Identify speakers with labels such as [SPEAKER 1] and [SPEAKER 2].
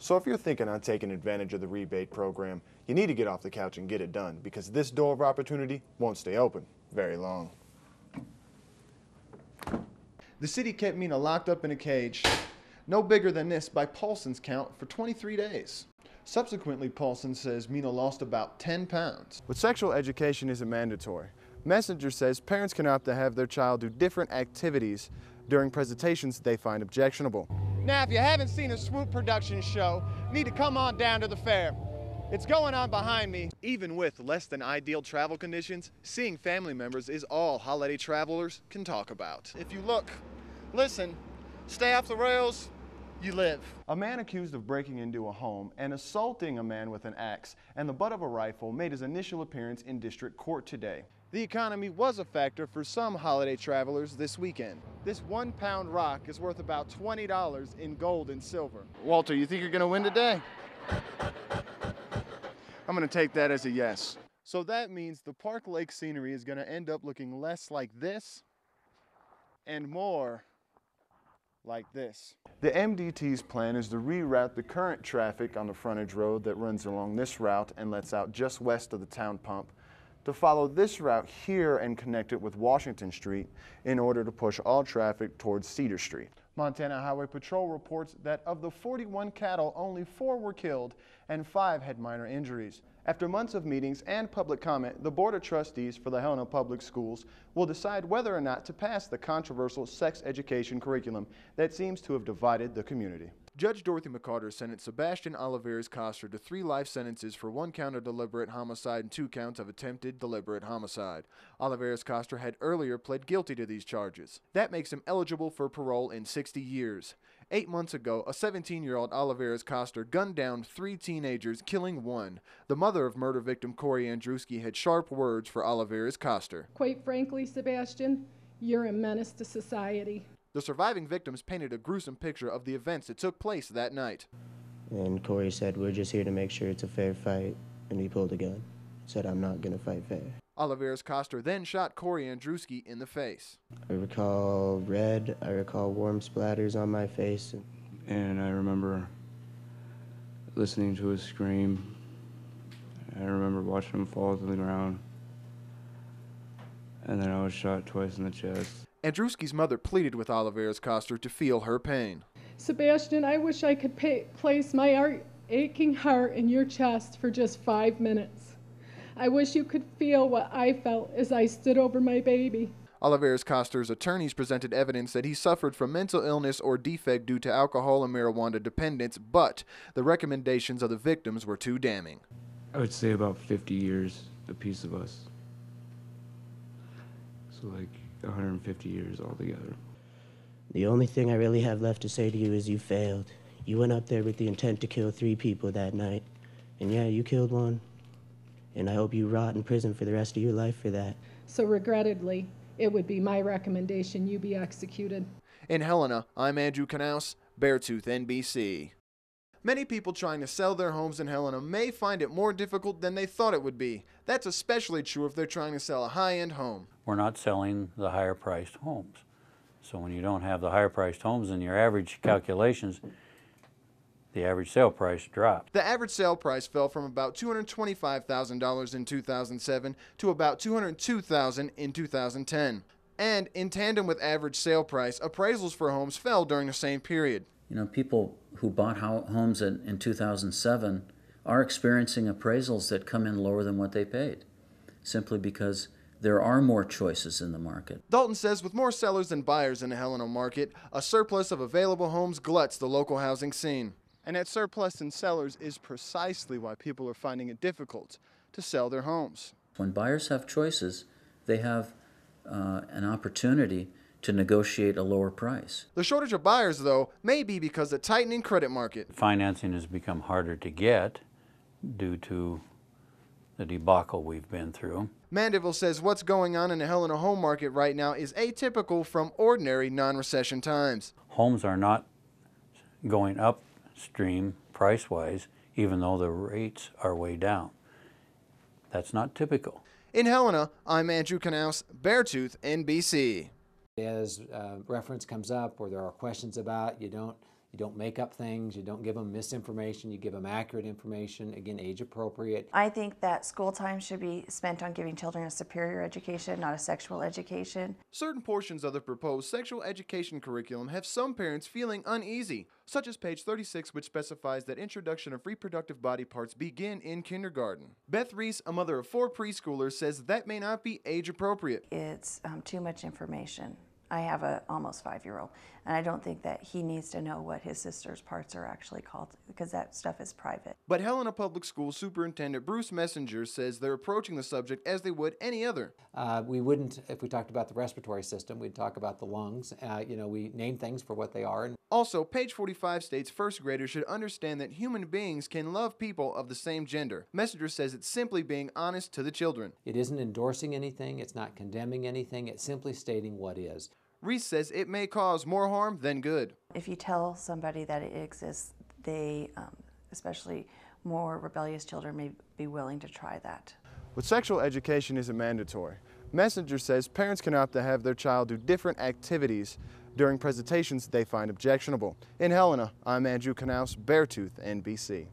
[SPEAKER 1] So if you're thinking on taking advantage of the rebate program, you need to get off the couch and get it done, because this door of opportunity won't stay open very long. The city kept Mina locked up in a cage, no bigger than this by Paulson's count, for 23 days. Subsequently, Paulson says Mina lost about 10 pounds. But sexual education isn't mandatory. Messenger says parents can opt to have their child do different activities during presentations they find objectionable.
[SPEAKER 2] Now, if you haven't seen a Swoop production show, you need to come on down to the fair. It's going on behind me.
[SPEAKER 1] Even with less than ideal travel conditions, seeing family members is all holiday travelers can talk about.
[SPEAKER 2] If you look, listen, stay off the rails, you live.
[SPEAKER 1] A man accused of breaking into a home and assaulting a man with an axe and the butt of a rifle made his initial appearance in district court today. The economy was a factor for some holiday travelers this weekend.
[SPEAKER 2] This 1 pound rock is worth about $20 in gold and silver. Walter, you think you're gonna win today?
[SPEAKER 1] I'm gonna take that as a yes. So that means the Park Lake scenery is gonna end up looking less like this and more like this. The MDT's plan is to reroute the current traffic on the frontage road that runs along this route and lets out just west of the town pump to follow this route here and connect it with Washington Street in order to push all traffic towards Cedar Street. Montana Highway Patrol reports that of the 41 cattle, only 4 were killed and 5 had minor injuries. After months of meetings and public comment, the Board of Trustees for the Helena Public Schools will decide whether or not to pass the controversial sex education curriculum that seems to have divided the community. Judge Dorothy McCarter sentenced Sebastian Olivares Coster to 3 life sentences for 1 count of deliberate homicide and 2 counts of attempted deliberate homicide. Olivares Coster had earlier pled guilty to these charges. That makes him eligible for parole in 60 years. 8 months ago, a 17-year-old Olivares Coster gunned down 3 teenagers, killing 1. The mother of murder victim Corey Andruski had sharp words for Olivares Coster.
[SPEAKER 3] Quite frankly, Sebastian, you're a menace to society.
[SPEAKER 1] The surviving victims painted a gruesome picture of the events that took place that night.
[SPEAKER 4] And Corey said, "We're just here to make sure it's a fair fight," and he pulled a gun. Said, "I'm not gonna fight fair."
[SPEAKER 1] Olivares Coster then shot Corey Andruski in the face.
[SPEAKER 4] I recall red, I recall warm splatters on my face.
[SPEAKER 5] And I remember listening to his scream. I remember watching him fall to the ground. And then I was shot twice in the chest.
[SPEAKER 1] Andruski's mother pleaded with Olivares Coster to feel her pain.
[SPEAKER 3] Sebastian, I wish I could place my aching heart in your chest for just 5 minutes. I wish you could feel what I felt as I stood over my baby.
[SPEAKER 1] Olivares Coster's attorneys presented evidence that he suffered from mental illness or defect due to alcohol and marijuana dependence, but the recommendations of the victims were too damning.
[SPEAKER 5] I would say about 50 years, a piece of us. So like 150 years altogether.
[SPEAKER 4] The only thing I really have left to say to you is you failed. You went up there with the intent to kill 3 people that night. And yeah, you killed 1. And I hope you rot in prison for the rest of your life for that.
[SPEAKER 3] So regrettably, it would be my recommendation you be executed.
[SPEAKER 1] In Helena, I'm Andrew Knaus, Beartooth, NBC. Many people trying to sell their homes in Helena may find it more difficult than they thought it would be. That's especially true if they're trying to sell a high-end home.
[SPEAKER 6] We're not selling the higher-priced homes. So when you don't have the higher-priced homes in your average calculations, the average sale price dropped.
[SPEAKER 1] The average sale price fell from about $225,000 in 2007 to about $202,000 in 2010. And in tandem with average sale price, appraisals for homes fell during the same period.
[SPEAKER 7] You know, people who bought homes in 2007 are experiencing appraisals that come in lower than what they paid, simply because there are more choices in the market.
[SPEAKER 1] Dalton says with more sellers than buyers in the Helena market, a surplus of available homes gluts the local housing scene. And that surplus in sellers is precisely why people are finding it difficult to sell their homes.
[SPEAKER 7] When buyers have choices, they have an opportunity to negotiate a lower price.
[SPEAKER 1] The shortage of buyers, though, may be because of the tightening credit market.
[SPEAKER 6] Financing has become harder to get due to the debacle we've been through.
[SPEAKER 1] Mandeville says what's going on in the Helena home market right now is atypical from ordinary non-recession times.
[SPEAKER 6] Homes are not going upstream price-wise, even though the rates are way down. That's not typical.
[SPEAKER 1] In Helena, I'm Andrew Knaus, Beartooth, NBC.
[SPEAKER 8] As reference comes up or there are questions about, you You don't make up things, you don't give them misinformation, you give them accurate information, again, age appropriate.
[SPEAKER 9] I think that school time should be spent on giving children a superior education, not a sexual education.
[SPEAKER 1] Certain portions of the proposed sexual education curriculum have some parents feeling uneasy, such as page 36, which specifies that introduction of reproductive body parts begin in kindergarten. Beth Reese, a mother of 4 preschoolers, says that may not be age appropriate.
[SPEAKER 9] It's too much information. I have a almost 5-year-old, and I don't think that he needs to know what his sister's parts are actually called, because that stuff is private.
[SPEAKER 1] But Helena Public School Superintendent Bruce Messenger says they're approaching the subject as they would any other.
[SPEAKER 8] We wouldn't, if we talked about the respiratory system, we'd talk about the lungs. We name things for what they are.
[SPEAKER 1] Also, page 45 states first graders should understand that human beings can love people of the same gender. Messenger says it's simply being honest to the children.
[SPEAKER 8] It isn't endorsing anything, it's not condemning anything, it's simply stating what is.
[SPEAKER 1] Reese says it may cause more harm than good.
[SPEAKER 9] If you tell somebody that it exists, they, especially more rebellious children, may be willing to try that.
[SPEAKER 1] But sexual education isn't mandatory. Messenger says parents can opt to have their child do different activities during presentations they find objectionable. In Helena, I'm Andrew Knaus, Beartooth, NBC.